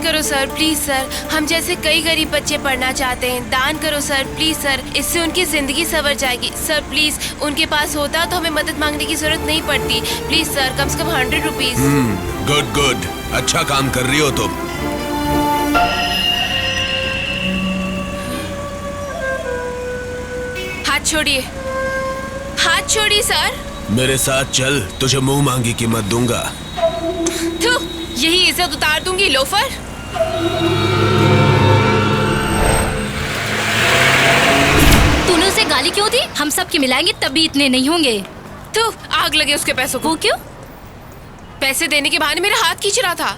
करो sir, please sir. हम जैसे कई गरीब बच्चे पढ़ना चाहते हैं। दान करो सर, प्लीज सर। इससे उनकी जिंदगी संवर जाएगी। सर प्लीज, उनके पास होता तो हमें मदद मांगने की जरूरत नहीं पड़ती। प्लीज सर, कम से कम 100 रुपीज। गुड गुड, अच्छा काम कर रही हो तुम। हाथ छोड़िए, हाथ छोड़िए सर। मेरे साथ चल, तुझे मुंह मांगी कीमत दूंगा। थू, यही इज्जत उतार दूंगी लोफर। तूने उसे गाली क्यों दी? हम सब की मिलाएंगे तभी इतने नहीं होंगे। तू, आग लगे उसके पैसों को। वो क्यों? पैसे देने के बहाने मेरा हाथ खींच रहा था।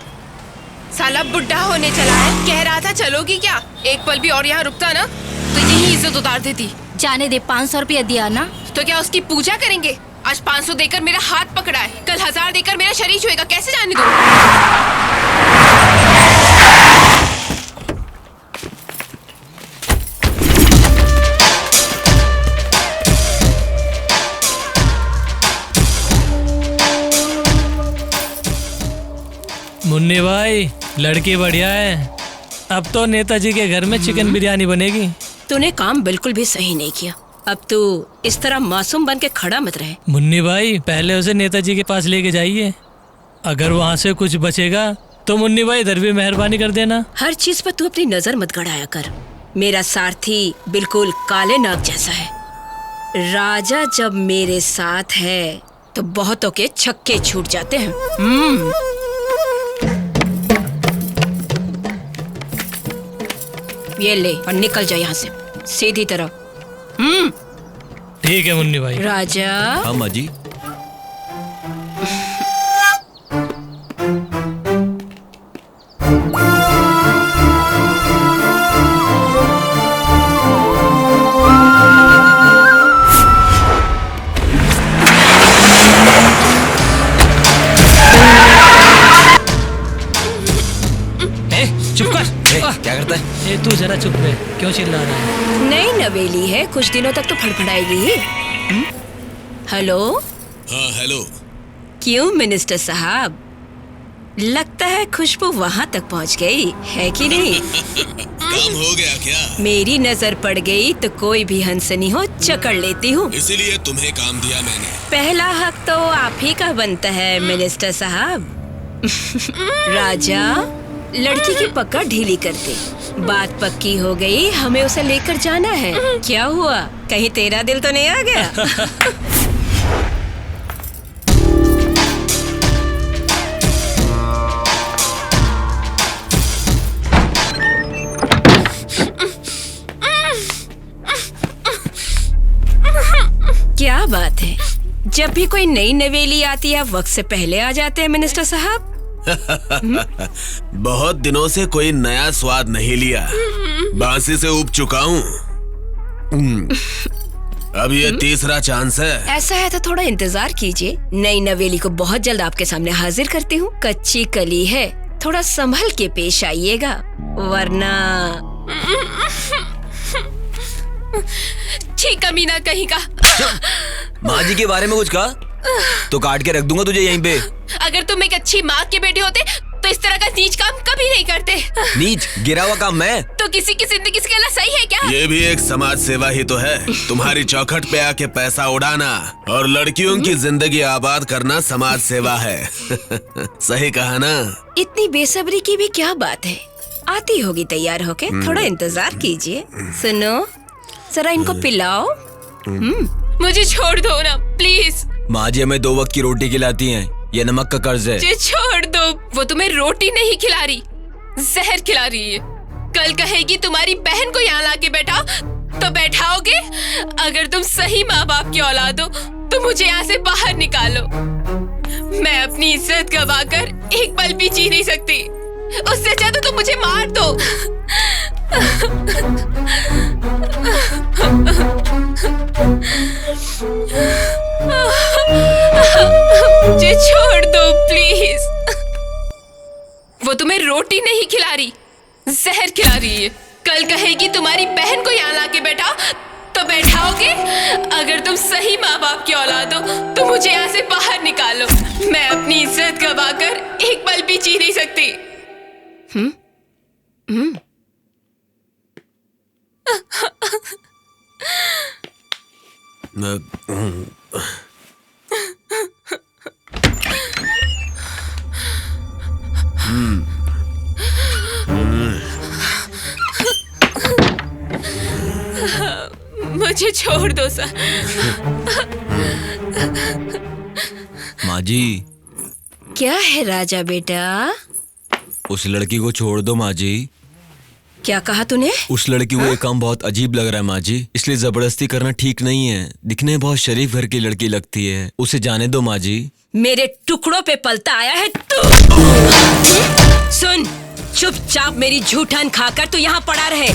साला बुढ़ा होने चला है, कह रहा था चलोगी क्या? एक पल भी और यहाँ रुकता ना तो यही इज्जत उतार देती। जाने दे, 500 रुपया दिया ना। तो क्या उसकी पूजा करेंगे? आज 500 देकर मेरा हाथ पकड़ा है, कल 1000 देकर मेरा शरीर छुएगा। कैसे जाने दूं? मुन्नी भाई, लड़की बढ़िया है। अब तो नेताजी के घर में चिकन बिरयानी बनेगी। तूने काम बिल्कुल भी सही नहीं किया। अब तू इस तरह मासूम बन के खड़ा मत रहे। मुन्नी भाई, पहले उसे नेताजी के पास लेके जाइए। अगर वहाँ से कुछ बचेगा तो मुन्नी भाई इधर भी मेहरबानी कर देना। हर चीज पर तू अपनी नजर मत गड़ाया कर। मेरा सारथी बिल्कुल काले नाग जैसा है। राजा जब मेरे साथ है तो बहुतों के छक्के छूट जाते हैं। ये ले और निकल जा यहाँ से सीधी तरह। ठीक है मुन्नी भाई। राजा। हाँ माँ जी। चुप कर। क्या करता है? ए, तू जरा चुप रहे, क्यों चिल्ला रहा है? नई नवेली है, कुछ दिनों तक तो फड़फड़ाएगी ही। हेलो। हाँ हेलो। क्यों मिनिस्टर साहब, लगता है खुशबू वहाँ तक पहुँच गई है कि नहीं? काम हो गया क्या? मेरी नजर पड़ गई तो कोई भी हंसनी हो चकड़ लेती हूँ। इसीलिए तुम्हें काम दिया मैंने। पहला हक तो आप ही का बनता है मिनिस्टर साहब। राजा, लड़की की पकड़ ढीली कर दे। बात पक्की हो गई, हमें उसे लेकर जाना है। क्या हुआ, कहीं तेरा दिल तो नहीं आ गया? क्या बात है, जब भी कोई नई नवेली आती है वक्त से पहले आ जाते हैं मिनिस्टर साहब। बहुत दिनों से कोई नया स्वाद नहीं लिया, बांसी से उब चुका हूँ। अब ये तीसरा चांस है। ऐसा है तो थोड़ा इंतजार कीजिए, नई नवेली को बहुत जल्द आपके सामने हाजिर करती हूँ। कच्ची कली है, थोड़ा संभल के पेश आइएगा वरना। ठीक कमीना कहीं का। माँ जी के बारे में कुछ कहा तो काट के रख दूंगा तुझे यहीं पे। अगर तुम एक अच्छी माँ के बेटे होते तो इस तरह का नीच काम कभी नहीं करते। नीच गिरा हुआ काम मैं तो किसी की जिंदगी से कहना सही है क्या? ये भी एक समाज सेवा ही तो है। तुम्हारी चौखट पे आके पैसा उड़ाना और लड़कियों की जिंदगी आबाद करना समाज सेवा है। सही कहा ना? इतनी बेसब्री की भी क्या बात है, आती होगी तैयार होके। थोड़ा इंतजार कीजिए। सुनो, जरा इनको पिलाओ। मुझे छोड़ दो ना प्लीज। माँ जी हमें 2 वक्त की रोटी खिलाती हैं, ये नमक का कर्ज है। मुझे छोड़ दो। वो तुम्हें रोटी नहीं खिला रही, जहर खिला रही है। कल कहेगी तुम्हारी बहन को यहाँ लाके बैठाओ तो बैठाओगे। अगर तुम सही माँ बाप की औलाद हो तो मुझे यहाँ से बाहर निकालो। मैं अपनी इज्जत गवाकर एक पल भी जी नहीं सकती। उससे अच्छा तो तुम मुझे मार दो। मुझे छोड़ दो प्लीज। वो तुम्हें रोटी नहीं खिला रही, जहर खिला रही है। कल कहेगी तुम्हारी बहन को यहाँ लाके बैठाओ तो बैठाओगे। अगर तुम सही माँ बाप की औलाद हो तो मुझे यहाँ से बाहर निकालो। मैं अपनी इज्जत गवाकर एक पल भी जी नहीं सकती। मुझे छोड़ दो सर। माँ जी, क्या है राजा बेटा? उस लड़की को छोड़ दो माँ जी। क्या कहा तूने? उस लड़की को ये काम बहुत अजीब लग रहा है माँ जी, इसलिए जबरदस्ती करना ठीक नहीं है। दिखने में बहुत शरीफ घर की लड़की लगती है, उसे जाने दो माँ जी। मेरे टुकड़ों पे पलता आया है तू। सुन, चुपचाप मेरी झूठन खाकर तू यहाँ पड़ा रहे।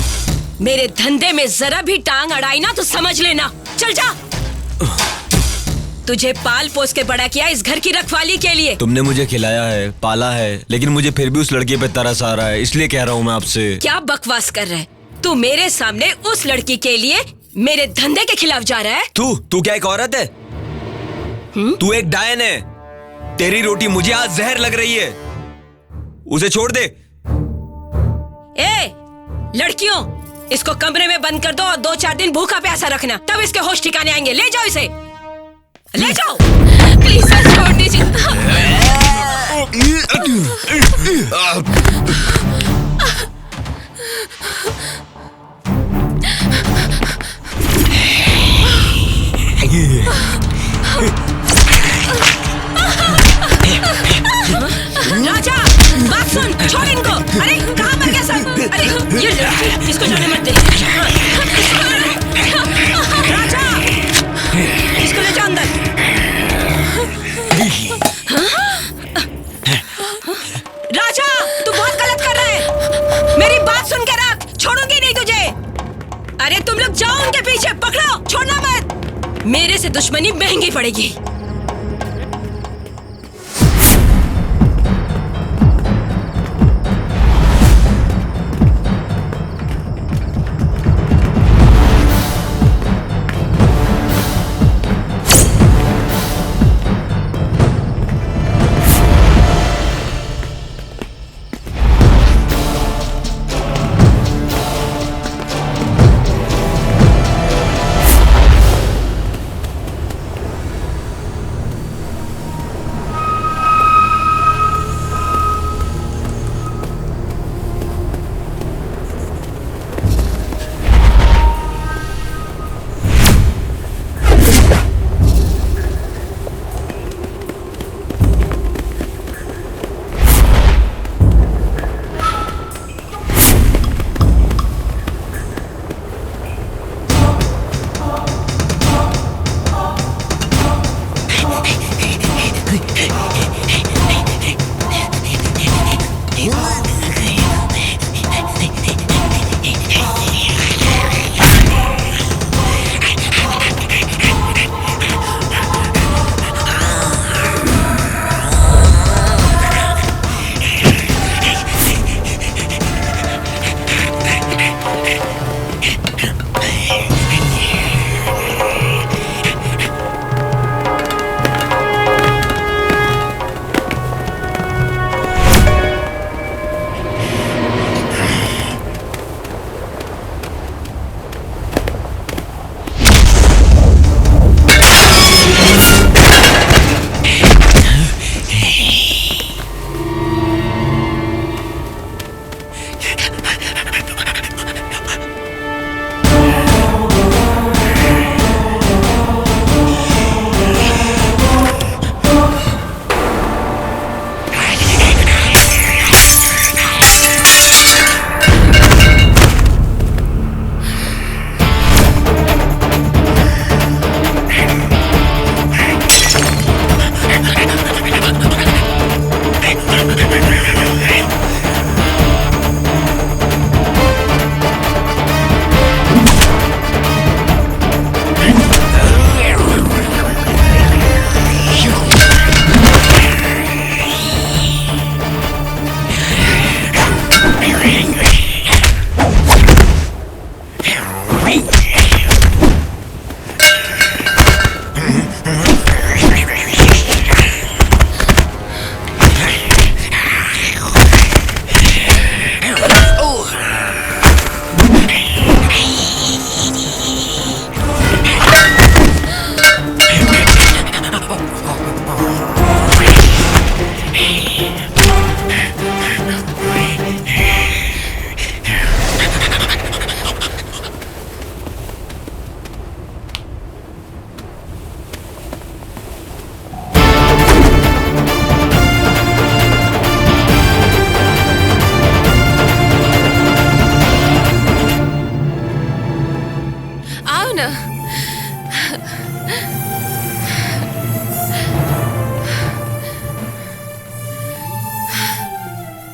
मेरे धंधे में जरा भी टांग अड़ाई ना तो समझ लेना। चल जा। तुझे पाल पोस के बड़ा किया इस घर की रखवाली के लिए। तुमने मुझे खिलाया है, पाला है, लेकिन मुझे फिर भी उस लड़की पे तरस आ रहा है, इसलिए कह रहा हूँ मैं आपसे। क्या बकवास कर रहा है तू? मेरे सामने उस लड़की के लिए मेरे धंधे के खिलाफ जा रहा है? तू क्या एक औरत है? तू एक डायन है। तेरी रोटी मुझे आज जहर लग रही है, उसे छोड़ दे। ए लड़कियों, इसको कमरे में बंद कर दो और 2-4 दिन भूखा प्यासा रखना, तब इसके होश ठिकाने आएंगे। ले जाओ इसे, ले जाओ। प्लीज सर छोड़ दीजिए। राजा बात सुन, छोड़ इनको। अरे कहाँ मर गया सब? अरे ये लड़की, इसको जाने मत दे। राजा इसको ले जाओ अंदर। राजा तू बहुत गलत कर रहा है, मेरी बात सुन के रख, छोड़ूंगी नहीं तुझे। अरे तुम लोग जाओ उनके पीछे, पकड़ो, छोड़ना मत। मेरे से दुश्मनी महंगी पड़ेगी।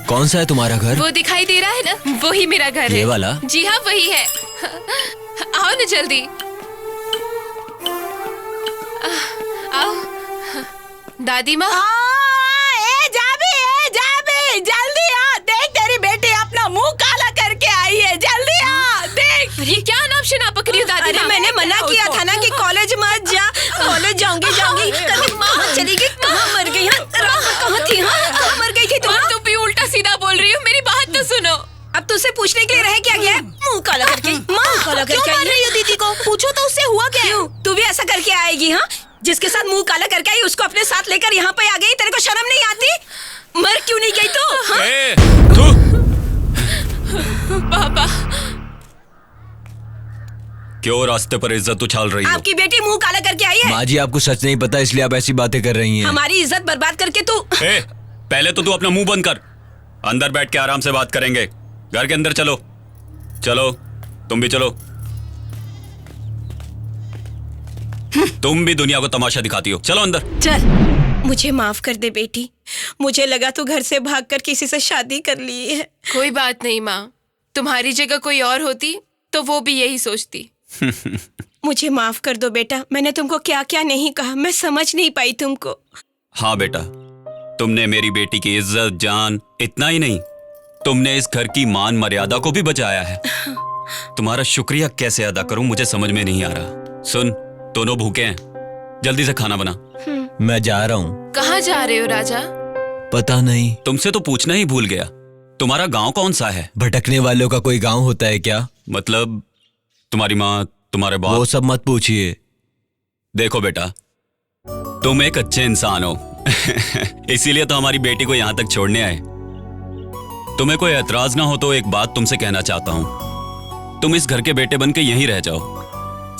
कौन सा है तुम्हारा घर? वो दिखाई दे रहा है ना, वही मेरा घर है। ये वाला? जी हाँ, वही है। आओ ना जल्दी, आओ। दादी माँ, जल्दी आ, देख तेरी बेटी अपना मुंह काला करके आई है, जल्दी आ, देख। ये क्या नाम शना पकड़ी हो दादी अरे माँ? मैंने मना किया था ना कि कॉलेज मत जा। कॉलेज जाऊंगी करके कहाँ चली गई, कहाँ मर गई? कहाँ थी? कहाँ मर गई थी तुम? और तुम भी उल्टा सीधा बोल रही हो, मेरी बात तो सुनो। अब तुझसे पूछने के लिए रह क्या गया? मुंह काला करके, मुंह काला करके क्यों मार रही हो दीदी को? पूछो तो उससे हुआ क्या? क्यों? तू भी ऐसा करके आएगी? हाँ, जिसके साथ मुंह काला करके आई उसको अपने साथ लेकर यहाँ पे आ गई। तेरे को शर्म नहीं आती? मर क्यों नहीं गई तू? हाँ? पापा, क्यों रास्ते पर इज्जत उछाल रही हो? आपकी बेटी मुंह काला करके आई है। माँ जी, आपको सच नहीं पता इसलिए आप ऐसी बातें कर रही हैं। हमारी इज्जत बर्बाद करके तू। पहले तो तू अपना मुंह बंद कर, अंदर बैठ के आराम से बात करेंगे। घर के अंदर चलो, चलो तुम भी चलो। तुम भी दुनिया को तमाशा दिखाती हो, चलो अंदर। चल, मुझे माफ कर दे बेटी, मुझे लगा तू घर से भागकर किसी से शादी कर ली है। कोई बात नहीं माँ, तुम्हारी जगह कोई और होती तो वो भी यही सोचती। मुझे माफ कर दो बेटा, मैंने तुमको क्या क्या नहीं कहा, मैं समझ नहीं पाई तुमको। हाँ बेटा, तुमने मेरी बेटी की इज्जत, जान, इतना ही नहीं, तुमने इस घर की मान मर्यादा को भी बचाया है। तुम्हारा शुक्रिया कैसे अदा करूं मुझे समझ में नहीं आ रहा। सुन, दोनों भूखे हैं, जल्दी से खाना बना। मैं जा रहा हूँ। कहाँ जा रहे हो राजा? पता नहीं। तुमसे तो पूछना ही भूल गया, तुम्हारा गांव कौन सा है? भटकने वालों का कोई गांव होता है क्या? मतलब तुम्हारी माँ, तुम्हारे वो बाप? सब मत पूछिए। देखो बेटा, तुम एक अच्छे इंसान हो इसीलिए तो हमारी बेटी को यहाँ तक छोड़ने आए। तुम्हें कोई एतराज ना हो तो एक बात तुमसे कहना चाहता हूँ, तुम इस घर के बेटे बन के यहीं रह जाओ।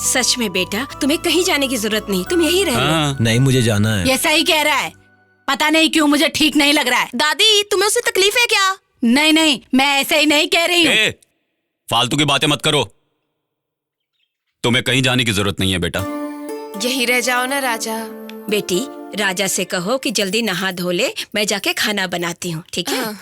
सच में बेटा, तुम्हें कहीं जाने की जरूरत नहीं, तुम यहीं रह लो। हाँ, नहीं, मुझे जाना है। ये सही कह रहा है, पता नहीं क्यों मुझे ठीक नहीं लग रहा है। दादी, तुम्हें उससे तकलीफ है क्या? नहीं नहीं, मैं ऐसे ही नहीं कह रही हूँ। फालतू की बातें मत करो, तुम्हें कहीं जाने की जरूरत नहीं है बेटा। यही रह जाओ ना राजा। बेटी, राजा से कहो कि जल्दी नहा धो ले, मैं जाके खाना बनाती हूँ, ठीक है? हाँ।